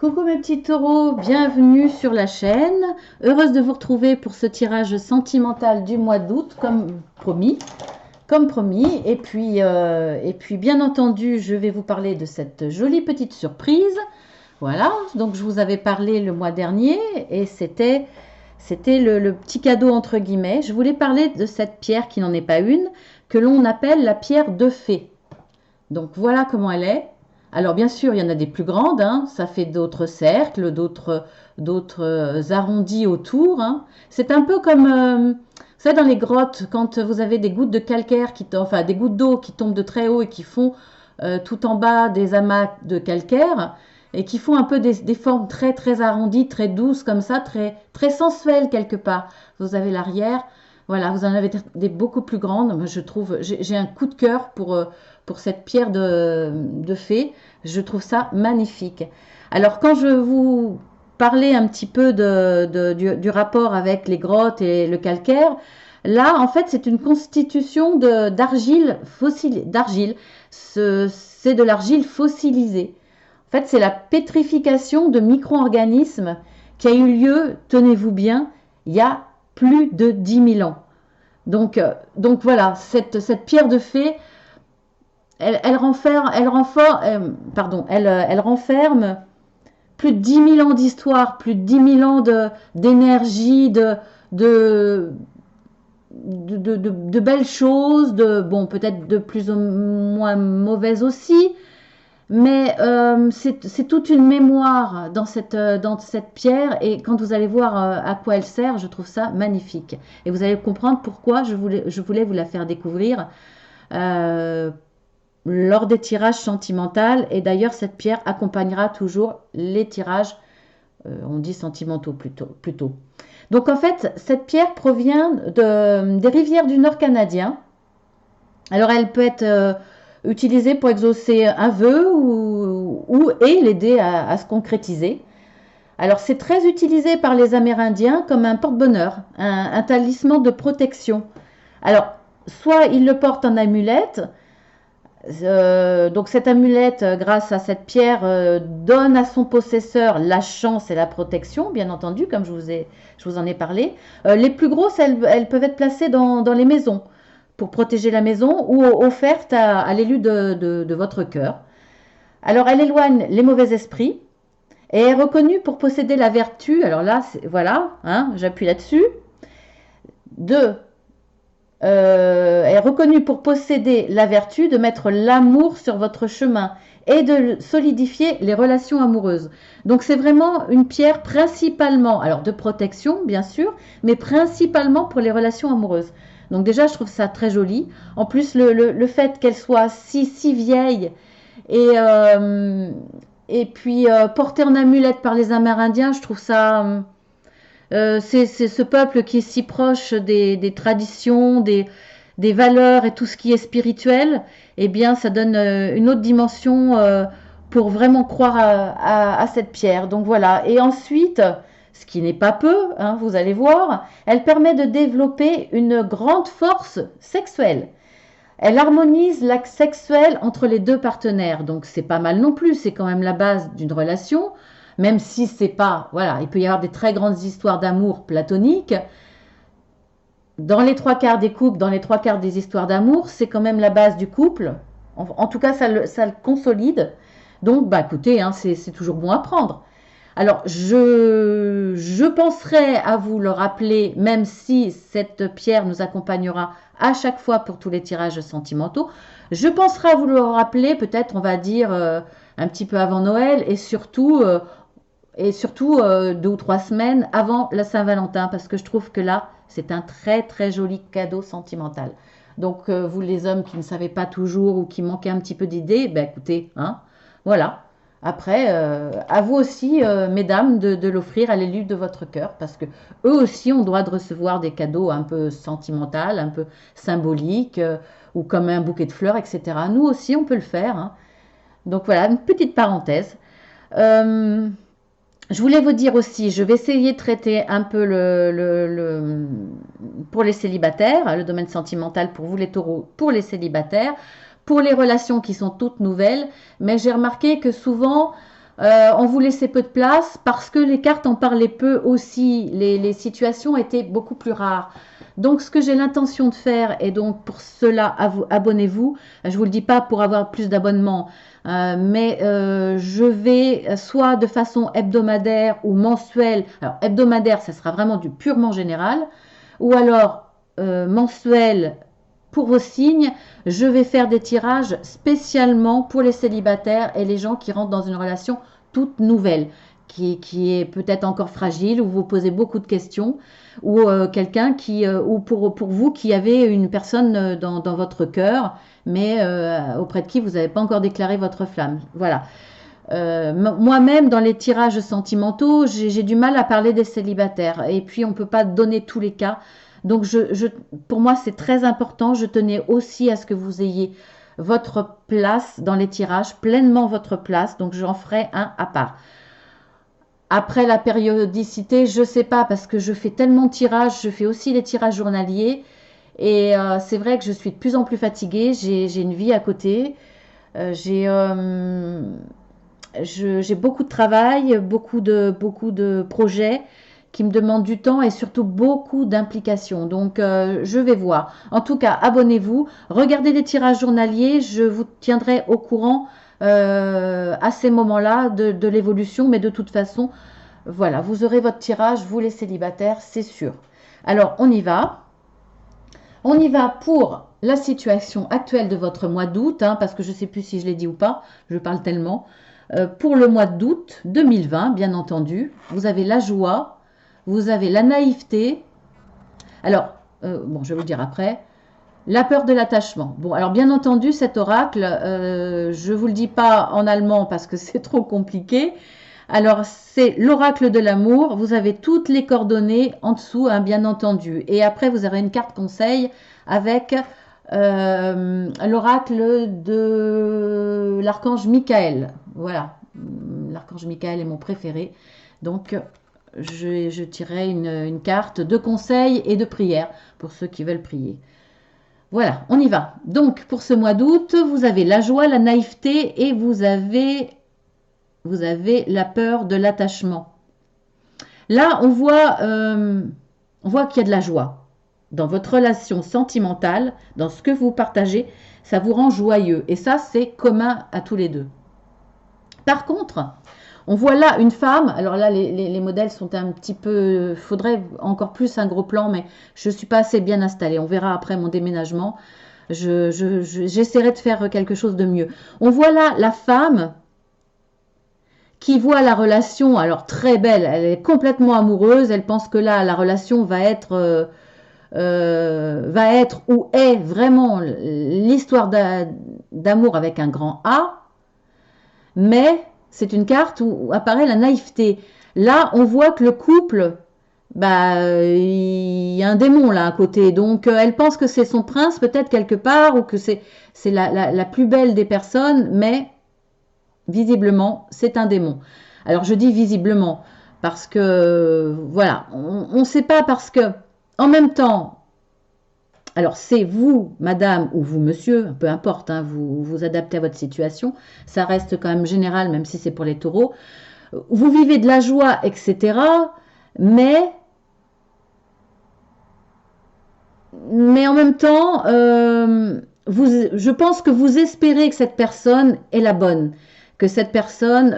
Coucou mes petits taureaux, bienvenue sur la chaîne. Heureuse de vous retrouver pour ce tirage sentimental du mois d'août, comme promis. Comme promis. Et puis, bien entendu, je vais vous parler de cette jolie petite surprise. Voilà, donc je vous avais parlé le mois dernier et c'était le petit cadeau entre guillemets. Je voulais parler de cette pierre qui n'en est pas une, que l'on appelle la pierre de fée. Donc voilà comment elle est. Alors bien sûr, il y en a des plus grandes, hein, ça fait d'autres cercles, d'autres arrondis autour, hein. C'est un peu comme, vous savez, dans les grottes, quand vous avez des gouttes de calcaire, enfin des gouttes d'eau qui tombent de très haut et qui font tout en bas des amas de calcaire, et qui font un peu des formes très très arrondies, très douces comme ça, très, très sensuelles quelque part. Vous avez l'arrière, voilà, vous en avez des beaucoup plus grandes. Moi, je trouve, j'ai un coup de cœur pour cette pierre de fée. Je trouve ça magnifique. Alors, quand je vous parlais un petit peu du rapport avec les grottes et le calcaire, là, en fait, c'est une constitution d'argile fossile, d'argile. C'est de l'argile fossilisée. En fait, c'est la pétrification de micro-organismes qui a eu lieu, tenez-vous bien, il y a plus de 10 000 ans. Donc voilà, cette pierre de fée, elle renferme plus de 10 000 ans d'histoire, plus de 10 000 ans d'énergie, de, de belles choses, bon, peut-être de plus ou moins mauvaises aussi, mais c'est toute une mémoire dans cette pierre, et quand vous allez voir à quoi elle sert, je trouve ça magnifique. Et vous allez comprendre pourquoi je voulais vous la faire découvrir euh, lors des tirages sentimentaux. Et d'ailleurs, cette pierre accompagnera toujours les tirages, on dit sentimentaux plutôt. Donc en fait, cette pierre provient des rivières du Nord canadien. Alors elle peut être utilisée pour exaucer un vœu et l'aider à se concrétiser. Alors c'est très utilisé par les Amérindiens comme un porte-bonheur, un talisman de protection. Alors soit ils le portent en amulette, donc cette amulette, grâce à cette pierre, donne à son possesseur la chance et la protection, bien entendu, comme je vous en ai parlé. Les plus grosses, elles peuvent être placées dans les maisons pour protéger la maison, ou offertes à l'élu de votre cœur. Alors elle éloigne les mauvais esprits et est reconnue pour posséder la vertu. Alors là, voilà, hein, j'appuie là-dessus. De est reconnue pour posséder la vertu de mettre l'amour sur votre chemin et de solidifier les relations amoureuses. Donc c'est vraiment une pierre principalement, alors de protection bien sûr, mais principalement pour les relations amoureuses. Donc déjà je trouve ça très joli. En plus le fait qu'elle soit si vieille et puis portée en amulette par les Amérindiens, je trouve ça... c'est ce peuple qui est si proche des traditions, des valeurs et tout ce qui est spirituel. Eh bien, ça donne une autre dimension pour vraiment croire à cette pierre. Donc voilà. Et ensuite, ce qui n'est pas peu, hein, vous allez voir, elle permet de développer une grande force sexuelle. Elle harmonise l'acte sexuel entre les deux partenaires. Donc c'est pas mal non plus, c'est quand même la base d'une relation, même si c'est pas, voilà, il peut y avoir des très grandes histoires d'amour platonique. Dans les trois quarts des couples, dans les trois quarts des histoires d'amour, c'est quand même la base du couple. En tout cas, ça le consolide. Donc, bah écoutez, hein, c'est toujours bon à prendre. Alors, je penserai à vous le rappeler, même si cette pierre nous accompagnera à chaque fois pour tous les tirages sentimentaux. Je penserai à vous le rappeler, peut-être, on va dire, un petit peu avant Noël, et surtout 2 ou 3 semaines avant la Saint-Valentin, parce que je trouve que là, c'est un très très joli cadeau sentimental. Donc, vous les hommes qui ne savez pas toujours ou qui manquez un petit peu d'idées, ben écoutez, hein, voilà. Après, à vous aussi, mesdames, de l'offrir à l'élu de votre cœur, parce que eux aussi ont droit de recevoir des cadeaux un peu sentimentaux, un peu symboliques, ou comme un bouquet de fleurs, etc. Nous aussi, on peut le faire, hein. Donc voilà, une petite parenthèse. Euh, je voulais vous dire aussi, je vais essayer de traiter un peu pour les célibataires, le domaine sentimental pour vous les taureaux, pour les célibataires, pour les relations qui sont toutes nouvelles. Mais j'ai remarqué que souvent, On vous laissait peu de place parce que les cartes en parlaient peu aussi. Les situations étaient beaucoup plus rares. Donc, ce que j'ai l'intention de faire, et donc pour cela, abonnez-vous. Je vous le dis pas pour avoir plus d'abonnements, mais je vais soit de façon hebdomadaire ou mensuelle. Alors, hebdomadaire, ça sera vraiment du purement général, ou alors mensuel pour vos signes. Je vais faire des tirages spécialement pour les célibataires et les gens qui rentrent dans une relation toute nouvelle, qui est peut-être encore fragile, où vous posez beaucoup de questions, ou quelqu'un qui, ou pour vous qui avez une personne dans votre cœur, mais auprès de qui vous n'avez pas encore déclaré votre flamme. Voilà. Moi-même, dans les tirages sentimentaux, j'ai du mal à parler des célibataires. Et puis, on ne peut pas donner tous les cas. Donc, pour moi, c'est très important. Je tenais aussi à ce que vous ayez votre place dans les tirages, pleinement votre place. Donc, j'en ferai un à part. Après la périodicité, je ne sais pas, parce que je fais tellement de tirages, je fais aussi les tirages journaliers. Et c'est vrai que je suis de plus en plus fatiguée. J'ai une vie à côté. J'ai beaucoup de travail, beaucoup de projets qui me demandent du temps et surtout beaucoup d'implications. Donc, je vais voir. En tout cas, abonnez-vous, regardez les tirages journaliers, je vous tiendrai au courant à ces moments-là de l'évolution, mais de toute façon, voilà, vous aurez votre tirage, vous les célibataires, c'est sûr. Alors, on y va. On y va pour la situation actuelle de votre mois d'août, hein, parce que je ne sais plus si je l'ai dit ou pas, je parle tellement. Pour le mois d'août 2020, bien entendu, vous avez la joie, vous avez la naïveté. Alors, bon, je vais vous le dire après. La peur de l'attachement. Bon, alors bien entendu, cet oracle, je ne vous le dis pas en allemand parce que c'est trop compliqué. Alors, c'est l'oracle de l'amour. Vous avez toutes les coordonnées en dessous, hein, bien entendu. Et après, vous aurez une carte conseil avec l'oracle de l'archange Michael. Voilà, l'archange Michael est mon préféré. Donc, je tirerai une carte de conseil et de prière pour ceux qui veulent prier. Voilà, on y va. Donc, pour ce mois d'août, vous avez la joie, la naïveté et vous avez la peur de l'attachement. Là, on voit qu'il y a de la joie. Dans votre relation sentimentale, dans ce que vous partagez, ça vous rend joyeux. Et ça, c'est commun à tous les deux. Par contre, on voit là une femme, alors là les modèles sont un petit peu, faudrait encore plus un gros plan, mais je ne suis pas assez bien installée. On verra après mon déménagement. J'essaierai de faire quelque chose de mieux. On voit là la femme qui voit la relation, alors très belle, elle est complètement amoureuse, elle pense que là la relation va être ou est vraiment l'histoire d'amour avec un grand A, mais c'est une carte où apparaît la naïveté. Là, on voit que le couple, bah, il y a un démon là à côté. Donc, elle pense que c'est son prince peut-être quelque part, ou que c'est la plus belle des personnes, mais visiblement, c'est un démon. Alors, je dis visiblement, parce que, voilà, on ne sait pas, parce que, en même temps, alors c'est vous, madame, ou vous, monsieur, peu importe, hein, vous adaptez à votre situation, ça reste quand même général, même si c'est pour les taureaux. Vous vivez de la joie, etc., mais en même temps, je pense que vous espérez que cette personne est la bonne, que cette personne,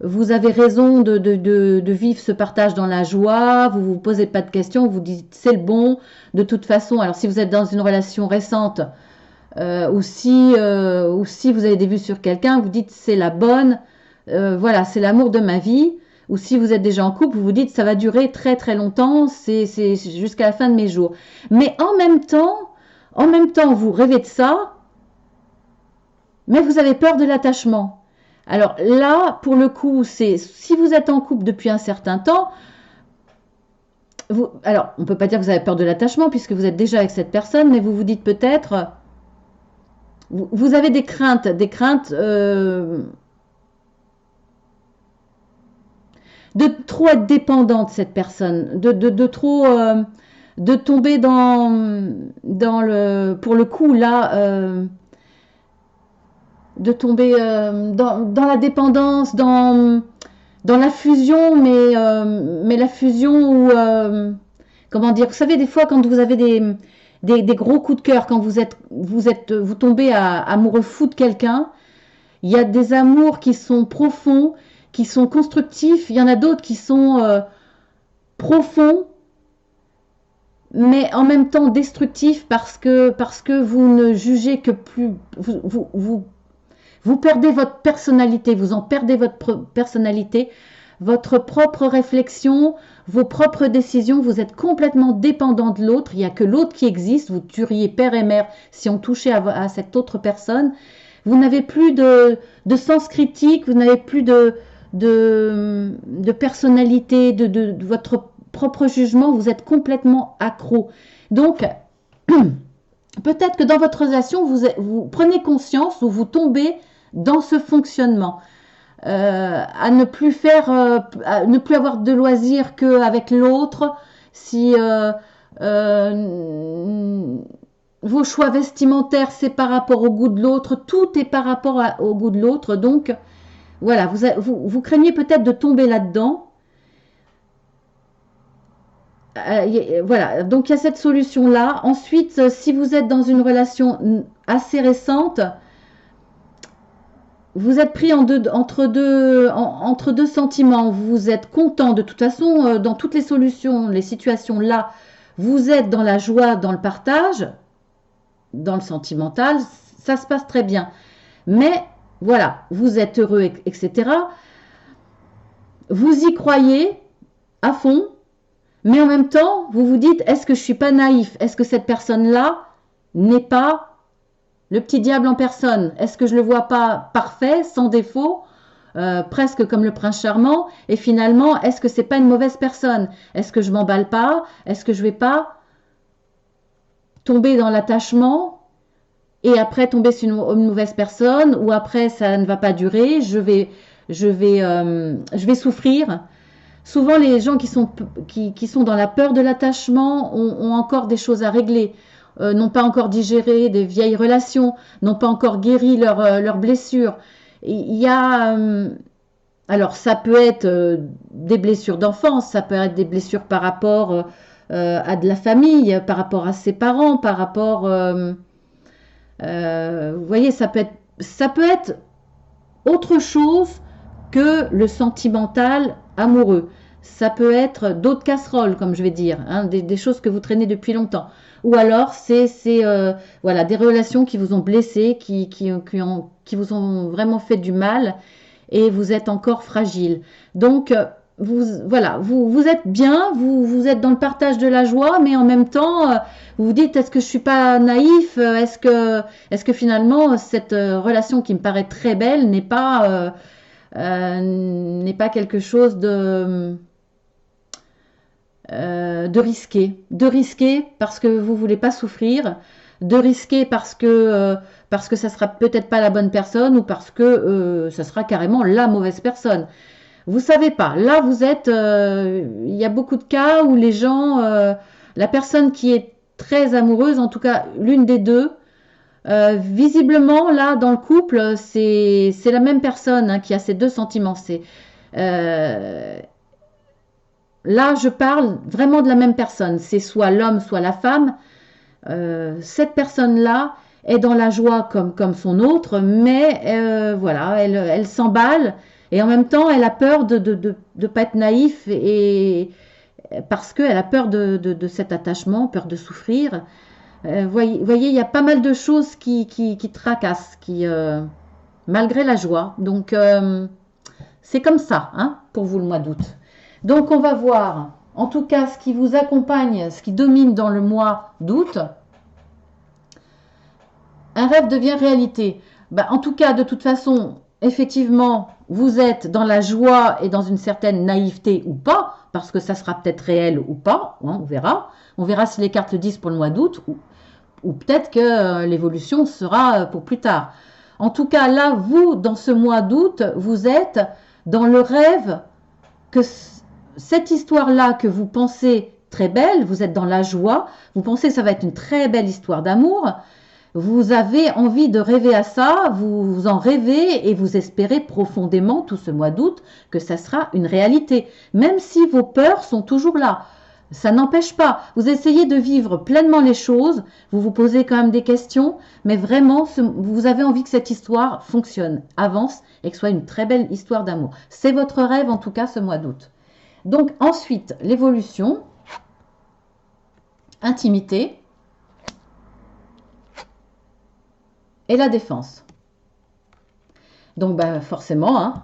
vous avez raison de vivre ce partage dans la joie, vous ne vous posez pas de questions, vous dites c'est le bon, de toute façon. Alors si vous êtes dans une relation récente, ou si vous avez des vues sur quelqu'un, vous dites c'est la bonne, voilà, c'est l'amour de ma vie. Ou si vous êtes déjà en couple, vous vous dites ça va durer très très longtemps, c'est jusqu'à la fin de mes jours. Mais en même temps, vous rêvez de ça, mais vous avez peur de l'attachement. Alors là, pour le coup, c'est si vous êtes en couple depuis un certain temps, alors on ne peut pas dire que vous avez peur de l'attachement puisque vous êtes déjà avec cette personne, mais vous vous dites peut-être, vous avez des craintes, de trop être dépendant de cette personne, de trop de tomber dans le, pour le coup là, tomber dans la dépendance, dans la fusion, mais la fusion où, comment dire, vous savez, des fois quand vous avez des gros coups de cœur, quand vous tombez amoureux fou de quelqu'un, il y a des amours qui sont profonds, qui sont constructifs, il y en a d'autres qui sont profonds, mais en même temps destructifs parce que vous ne jugez que plus, vous perdez votre personnalité, vous en perdez votre personnalité, votre propre réflexion, vos propres décisions, vous êtes complètement dépendant de l'autre, il n'y a que l'autre qui existe, vous tueriez père et mère si on touchait à cette autre personne. Vous n'avez plus de sens critique, vous n'avez plus de personnalité, de votre propre jugement, vous êtes complètement accro. Donc, peut-être que dans votre relation, vous prenez conscience ou vous tombez dans ce fonctionnement. À ne plus à ne plus avoir de loisirs qu'avec l'autre, si vos choix vestimentaires c'est par rapport au goût de l'autre, tout est par rapport au goût de l'autre, donc voilà, vous craignez peut-être de tomber là-dedans. Voilà, donc il y a cette solution-là. Ensuite, si vous êtes dans une relation assez récente, vous êtes pris entre deux sentiments. Vous êtes content de toute façon, dans toutes les solutions, les situations là, vous êtes dans la joie, dans le partage, dans le sentimental, ça se passe très bien. Mais voilà, vous êtes heureux, etc. Vous y croyez à fond, mais en même temps, vous vous dites, est-ce que je suis pas naïf? Est-ce que cette personne-là n'est pas le petit diable en personne? Est-ce que je le vois pas parfait, sans défaut, presque comme le prince charmant? Et finalement, est-ce que c'est pas une mauvaise personne? Est-ce que je m'emballe pas? Est-ce que je vais pas tomber dans l'attachement et après tomber sur une mauvaise personne, ou après ça ne va pas durer, je vais souffrir? Souvent, les gens qui sont dans la peur de l'attachement ont encore des choses à régler, n'ont pas encore digéré des vieilles relations, n'ont pas encore guéri leurs blessures. Il y a, alors ça peut être des blessures d'enfance, ça peut être des blessures par rapport à de la famille, par rapport à ses parents, par rapport, vous voyez, ça peut être autre chose que le sentimental amoureux. Ça peut être d'autres casseroles, comme je vais dire, hein, des choses que vous traînez depuis longtemps. Ou alors, c'est voilà, des relations qui vous ont blessé, qui vous ont vraiment fait du mal, et vous êtes encore fragile. Donc, voilà, vous êtes bien, vous êtes dans le partage de la joie, mais en même temps, vous vous dites, est-ce que je suis pas naïf? Est-ce que finalement, cette relation qui me paraît très belle n'est pas quelque chose de risqué parce que vous voulez pas souffrir, de risquer parce que ça sera peut-être pas la bonne personne, ou parce que ça sera carrément la mauvaise personne. Vous savez pas. Là, vous êtes. Il y a beaucoup de cas où les gens, la personne qui est très amoureuse, en tout cas l'une des deux, visiblement là dans le couple, c'est la même personne, hein, qui a ces deux sentiments. Là, je parle vraiment de la même personne. C'est soit l'homme, soit la femme. Cette personne-là est dans la joie comme son autre, mais voilà, elle s'emballe, et en même temps, elle a peur de pas être naïf, et parce qu'elle a peur de cet attachement, peur de souffrir. Voyez, il y a pas mal de choses qui tracassent, malgré la joie. Donc, c'est comme ça, hein, pour vous le mois d'août. Donc, on va voir, en tout cas, ce qui vous accompagne, ce qui domine dans le mois d'août. Un rêve devient réalité. En tout cas, de toute façon, effectivement, vous êtes dans la joie et dans une certaine naïveté ou pas, parce que ça sera peut-être réel ou pas, hein, on verra. On verra si les cartes le disent pour le mois d'août, ou peut-être que l'évolution sera pour plus tard. En tout cas, là, vous, dans ce mois d'août, vous êtes dans le rêve que cette histoire-là que vous pensez très belle, vous êtes dans la joie, vous pensez que ça va être une très belle histoire d'amour, Vous avez envie de rêver à ça, vous en rêvez et vous espérez profondément tout ce mois d'août que ça sera une réalité, même si vos peurs sont toujours là. Ça n'empêche pas, vous essayez de vivre pleinement les choses, vous vous posez quand même des questions, mais vraiment, vous avez envie que cette histoire fonctionne, avance et que ce soit une très belle histoire d'amour. C'est votre rêve en tout cas ce mois d'août. Donc ensuite, l'évolution, intimité et la défense. Donc forcément, hein,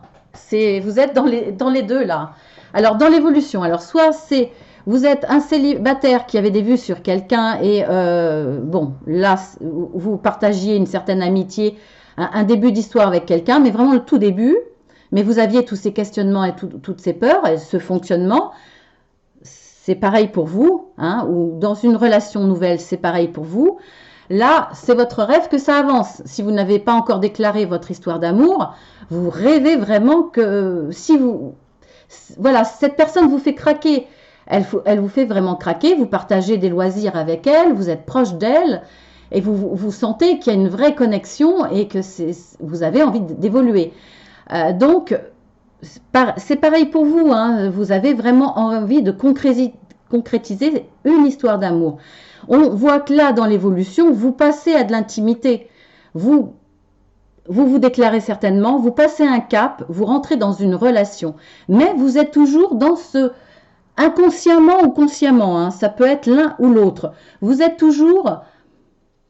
vous êtes dans les deux là. Alors dans l'évolution, alors soit c'est vous êtes un célibataire qui avait des vues sur quelqu'un et bon là vous partagiez une certaine amitié, un début d'histoire avec quelqu'un, mais vraiment le tout début. Mais vous aviez tous ces questionnements et toutes ces peurs et ce fonctionnement. C'est pareil pour vous, hein, ou dans une relation nouvelle, c'est pareil pour vous. Là, c'est votre rêve que ça avance. Si vous n'avez pas encore déclaré votre histoire d'amour, vous rêvez vraiment que si vous... Voilà, cette personne vous fait craquer. Elle vous fait vraiment craquer. Vous partagez des loisirs avec elle, vous êtes proche d'elle et vous sentez qu'il y a une vraie connexion et que vous avez envie d'évoluer. Donc, c'est pareil pour vous. Hein, vous avez vraiment envie de concrétiser une histoire d'amour. On voit que là, dans l'évolution, vous passez à de l'intimité. Vous déclarez certainement, vous passez un cap, vous rentrez dans une relation. Mais vous êtes toujours dans ce inconsciemment ou consciemment, hein, ça peut être l'un ou l'autre. Vous êtes toujours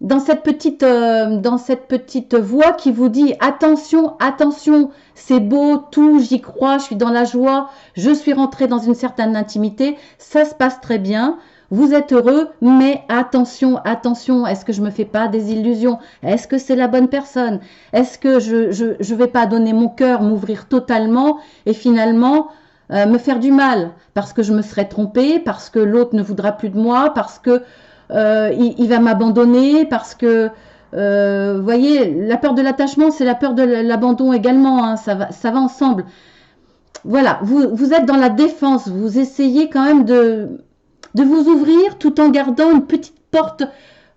dans cette petite voix qui vous dit attention, attention, c'est beau, tout, j'y crois, je suis dans la joie, je suis rentrée dans une certaine intimité, ça se passe très bien. Vous êtes heureux, mais attention, attention, est-ce que je me fais pas des illusions? Est-ce que c'est la bonne personne? Est-ce que je vais pas donner mon cœur, m'ouvrir totalement et finalement me faire du mal parce que je me serais trompée, parce que l'autre ne voudra plus de moi, parce que il va m'abandonner, parce que vous voyez, la peur de l'attachement, c'est la peur de l'abandon également, hein, ça va ensemble. Voilà, vous êtes dans la défense, vous essayez quand même de vous ouvrir tout en gardant une petite porte.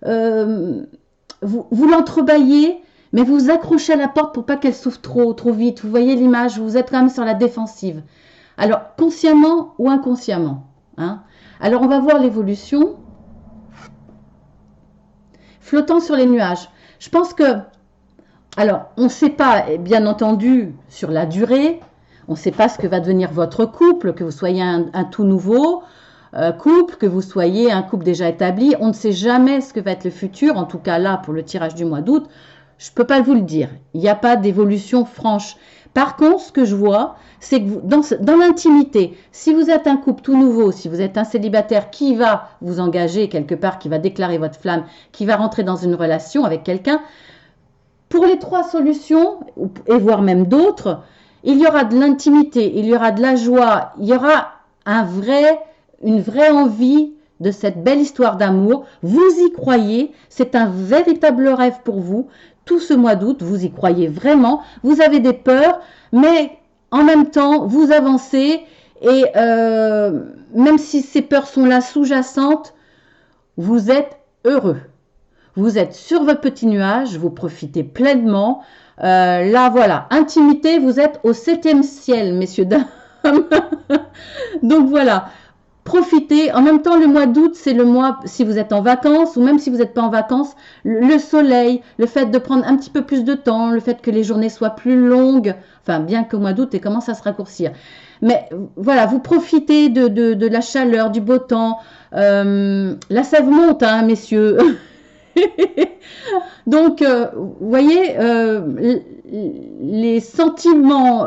Vous l'entrebâillez, mais vous accrochez à la porte pour pas qu'elle s'ouvre trop vite. Vous voyez l'image, vous êtes quand même sur la défensive. Alors, consciemment ou inconsciemment. Hein. Alors, on va voir l'évolution. Flottant sur les nuages. Je pense que... Alors, on ne sait pas, bien entendu, sur la durée. On ne sait pas ce que va devenir votre couple, que vous soyez un tout nouveau couple, que vous soyez un couple déjà établi. On ne sait jamais ce que va être le futur. En tout cas, là, pour le tirage du mois d'août, je ne peux pas vous le dire. Il n'y a pas d'évolution franche. Par contre, ce que je vois, c'est que dans l'intimité, si vous êtes un couple tout nouveau, si vous êtes un célibataire qui va vous engager quelque part, qui va déclarer votre flamme, qui va rentrer dans une relation avec quelqu'un, pour les trois solutions, et voire même d'autres, il y aura de l'intimité, il y aura de la joie, il y aura une vraie envie de cette belle histoire d'amour. Vous y croyez, c'est un véritable rêve pour vous. Tout ce mois d'août, vous y croyez vraiment. Vous avez des peurs, mais en même temps, vous avancez et même si ces peurs sont là sous-jacentes, vous êtes heureux. Vous êtes sur votre petit nuage, vous profitez pleinement. Là, voilà, intimité, vous êtes au 7e ciel, messieurs, dames. Donc voilà, profitez. En même temps, le mois d'août, c'est le mois, si vous êtes en vacances ou même si vous n'êtes pas en vacances, le soleil, le fait de prendre un petit peu plus de temps, le fait que les journées soient plus longues, enfin, bien qu'au mois d'août, et commence à se raccourcir. Mais voilà, vous profitez de la chaleur, du beau temps. La sève monte, hein, messieurs. Donc, vous voyez, les sentiments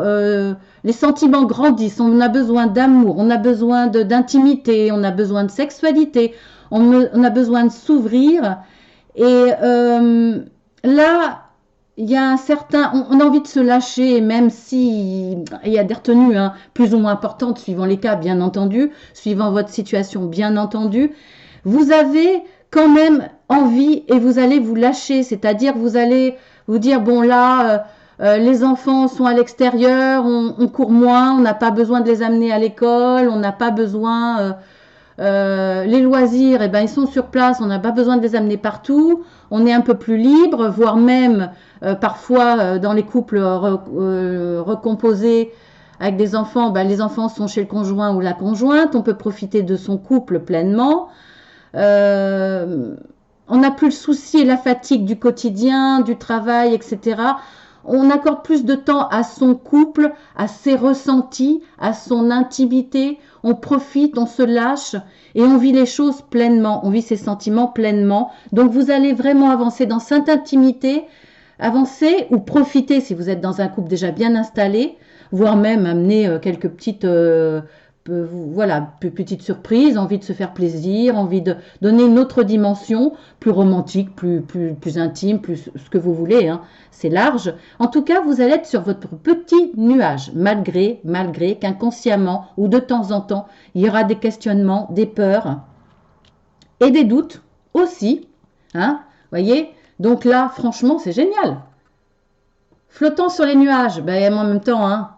grandissent. On a besoin d'amour, on a besoin d'intimité, on a besoin de sexualité, on a besoin de s'ouvrir. Et là, il y a on a envie de se lâcher, même si il y a des retenues plus ou moins importantes, suivant les cas, bien entendu, suivant votre situation, bien entendu. Vous avez quand même envie et vous allez vous lâcher, c'est-à-dire vous allez vous dire, bon là, les enfants sont à l'extérieur, on court moins, on n'a pas besoin de les amener à l'école, on n'a pas besoin Les loisirs, eh ben, ils sont sur place, on n'a pas besoin de les amener partout, on est un peu plus libre, voire même parfois dans les couples recomposés avec des enfants, ben, les enfants sont chez le conjoint ou la conjointe, on peut profiter de son couple pleinement. Euh, on n'a plus le souci et la fatigue du quotidien, du travail, etc. On accorde plus de temps à son couple, à ses ressentis, à son intimité. On profite, on se lâche et on vit les choses pleinement. On vit ses sentiments pleinement. Donc vous allez vraiment avancer dans cette intimité, avancer ou profiter si vous êtes dans un couple déjà bien installé, voire même amener quelques petites voilà, petite surprise, envie de se faire plaisir, envie de donner une autre dimension, plus romantique, plus intime, plus ce que vous voulez, hein. C'est large. En tout cas, vous allez être sur votre petit nuage, malgré qu'inconsciemment ou de temps en temps, il y aura des questionnements, des peurs et des doutes aussi, hein, voyez. Donc là, franchement, c'est génial. Flottant sur les nuages, ben en même temps, hein,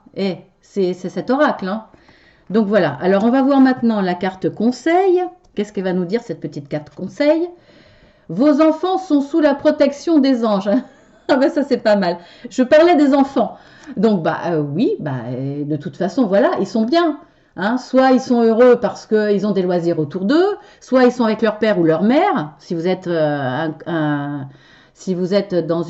c'est cet oracle, hein. Donc voilà, alors on va voir maintenant la carte conseil. Qu'est-ce qu'elle va nous dire cette petite carte conseil? Vos enfants sont sous la protection des anges. Ah ben ça c'est pas mal. Je parlais des enfants. Donc oui, de toute façon voilà, ils sont bien. Hein. Soit ils sont heureux parce qu'ils ont des loisirs autour d'eux, soit ils sont avec leur père ou leur mère. Si vous êtes si vous êtes dans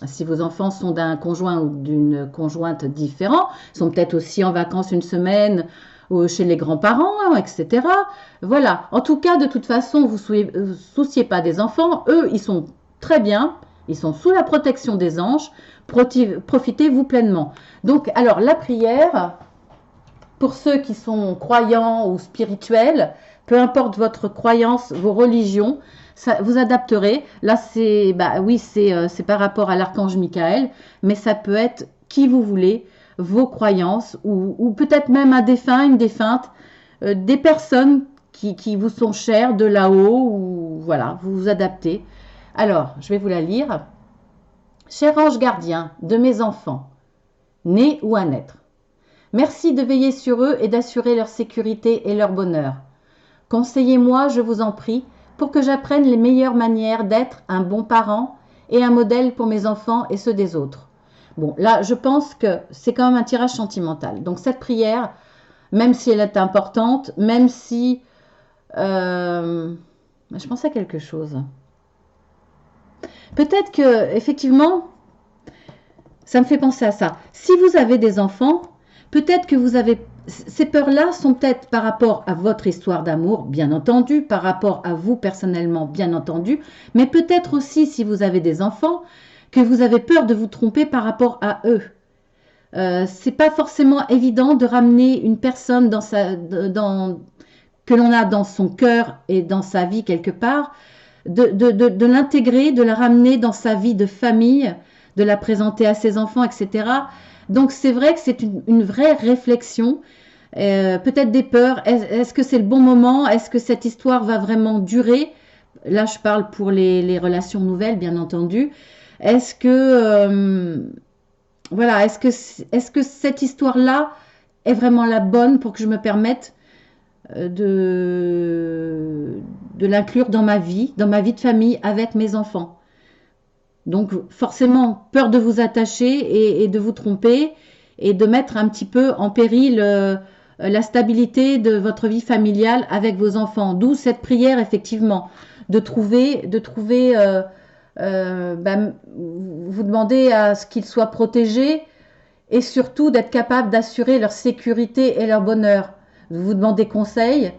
si vos enfants sont d'un conjoint ou d'une conjointe différent, sont peut-être aussi en vacances une semaine chez les grands-parents, etc. Voilà. En tout cas, de toute façon, vous ne souciez pas des enfants. Eux, ils sont très bien. Ils sont sous la protection des anges. Profitez-vous pleinement. Donc, alors, la prière, pour ceux qui sont croyants ou spirituels, peu importe votre croyance, vos religions, ça, vous adapterez. Là, c'est oui, c'est par rapport à l'archange Michael, mais ça peut être qui vous voulez, vos croyances, ou peut-être même un défunt, une défunte, des personnes qui vous sont chères de là-haut, ou voilà, vous vous adaptez. Alors, je vais vous la lire. Cher ange gardien de mes enfants, nés ou à naître, merci de veiller sur eux et d'assurer leur sécurité et leur bonheur. Conseillez-moi, je vous en prie, pour que j'apprenne les meilleures manières d'être un bon parent et un modèle pour mes enfants et ceux des autres. Bon, là, je pense que c'est quand même un tirage sentimental. Donc, cette prière, même si elle est importante, même si... je pense à quelque chose. Peut-être que, effectivement, ça me fait penser à ça. Si vous avez des enfants, peut-être que vous avez... Ces peurs-là sont peut-être par rapport à votre histoire d'amour, bien entendu, par rapport à vous personnellement, bien entendu, mais peut-être aussi, si vous avez des enfants, que vous avez peur de vous tromper par rapport à eux. C'est pas forcément évident de ramener une personne que l'on a dans son cœur et dans sa vie quelque part, de l'intégrer, de la ramener dans sa vie de famille, de la présenter à ses enfants, etc. Donc c'est vrai que c'est une vraie réflexion, peut-être des peurs. Est-ce que c'est le bon moment? Est-ce que cette histoire va vraiment durer? Là, je parle pour les relations nouvelles, bien entendu. Est-ce que voilà, est-ce que cette histoire-là est vraiment la bonne pour que je me permette de l'inclure dans ma vie de famille avec mes enfants? Donc forcément, peur de vous attacher et de vous tromper et de mettre un petit peu en péril la stabilité de votre vie familiale avec vos enfants. D'où cette prière, effectivement, de trouver vous demandez à ce qu'ils soient protégés et surtout d'être capable d'assurer leur sécurité et leur bonheur. Vous demandez conseil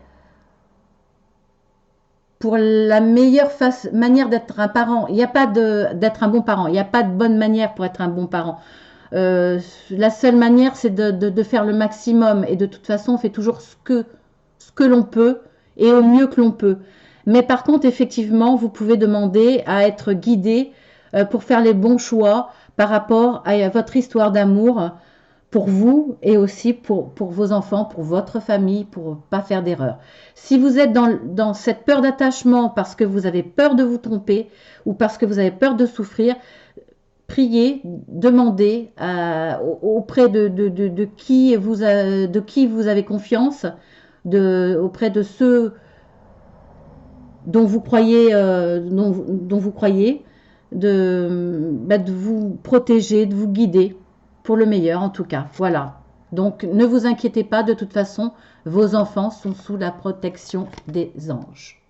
pour la meilleure manière d'être un parent. Il n'y a pas d'être un bon parent. Il n'y a pas de bonne manière pour être un bon parent. La seule manière, c'est de faire le maximum. Et de toute façon, on fait toujours ce que l'on peut et au mieux que l'on peut. Mais par contre, effectivement, vous pouvez demander à être guidé pour faire les bons choix par rapport à votre histoire d'amour pour vous et aussi pour vos enfants, pour votre famille, pour ne pas faire d'erreur. Si vous êtes dans cette peur d'attachement parce que vous avez peur de vous tromper ou parce que vous avez peur de souffrir, priez, demandez auprès de qui vous avez confiance auprès de ceux dont vous croyez, dont vous croyez, de vous protéger, de vous guider pour le meilleur en tout cas. Voilà. Donc ne vous inquiétez pas, de toute façon, vos enfants sont sous la protection des anges.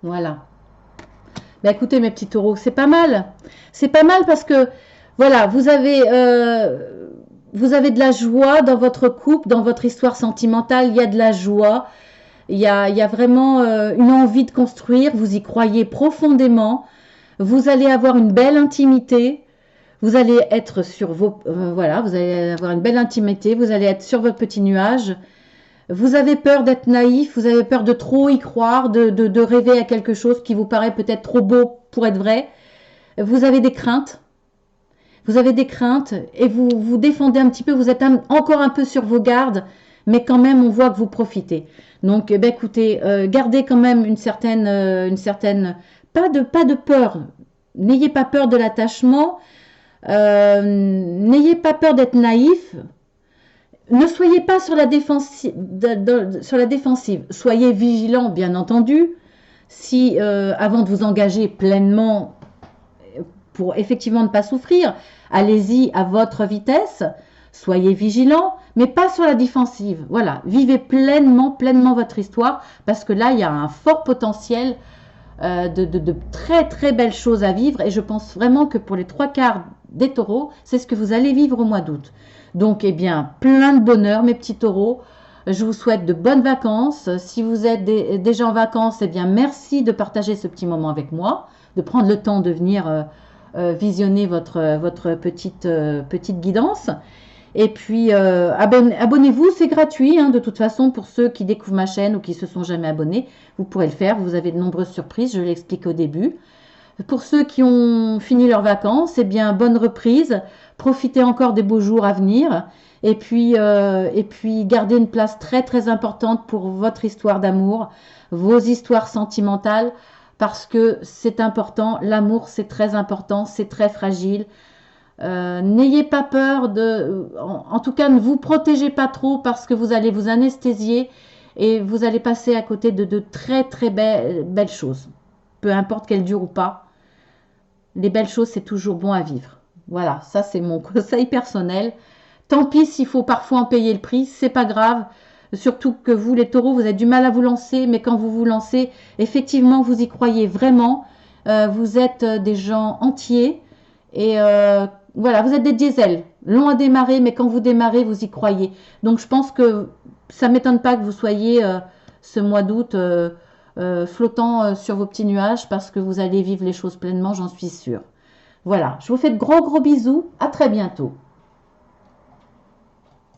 Voilà. Ben écoutez mes petits taureaux, c'est pas mal. C'est pas mal parce que voilà, vous avez de la joie dans votre couple, dans votre histoire sentimentale, il y a de la joie, il y a vraiment une envie de construire, vous y croyez profondément, vous allez avoir une belle intimité, vous allez être sur vos... voilà, vous allez avoir une belle intimité, vous allez être sur votre petit nuage, vous avez peur d'être naïf, vous avez peur de trop y croire, de rêver à quelque chose qui vous paraît peut-être trop beau pour être vrai, vous avez des craintes. Vous avez des craintes et vous vous défendez un petit peu, vous êtes encore un peu sur vos gardes, mais quand même on voit que vous profitez. Donc ben écoutez, gardez quand même une certaine, pas de peur. N'ayez pas peur de l'attachement, n'ayez pas peur d'être naïf. Ne soyez pas sur la défensive, sur la défensive. Soyez vigilant, bien entendu. Si avant de vous engager pleinement pour effectivement ne pas souffrir, allez-y à votre vitesse, soyez vigilant, mais pas sur la défensive. Voilà, vivez pleinement votre histoire, parce que là, il y a un fort potentiel de très très belles choses à vivre, et je pense vraiment que pour les 3/4 des taureaux, c'est ce que vous allez vivre au mois d'août. Donc, eh bien, plein de bonheur, mes petits taureaux. Je vous souhaite de bonnes vacances. Si vous êtes déjà en vacances, eh bien, merci de partager ce petit moment avec moi, de prendre le temps de venir visionner votre petite guidance. Et puis, abonnez-vous, c'est gratuit, hein, de toute façon, pour ceux qui découvrent ma chaîne ou qui se sont jamais abonnés, vous pourrez le faire, vous avez de nombreuses surprises, je l'explique au début. Pour ceux qui ont fini leurs vacances, eh bien, bonne reprise, profitez encore des beaux jours à venir, et puis gardez une place très très importante pour votre histoire d'amour, vos histoires sentimentales, parce que c'est important, l'amour c'est très important, c'est très fragile. N'ayez pas peur en tout cas ne vous protégez pas trop parce que vous allez vous anesthésier et vous allez passer à côté de très très belles choses. Peu importe qu'elles durent ou pas, les belles choses c'est toujours bon à vivre. Voilà, ça c'est mon conseil personnel. Tant pis s'il faut parfois en payer le prix, c'est pas grave. Surtout que vous, les taureaux, vous avez du mal à vous lancer, mais quand vous vous lancez, effectivement, vous y croyez vraiment. Vous êtes des gens entiers et voilà, vous êtes des diesels, longs à démarrer, mais quand vous démarrez, vous y croyez. Donc, je pense que ça ne m'étonne pas que vous soyez ce mois d'août flottant sur vos petits nuages parce que vous allez vivre les choses pleinement, j'en suis sûre. Voilà, je vous fais de gros bisous. À très bientôt.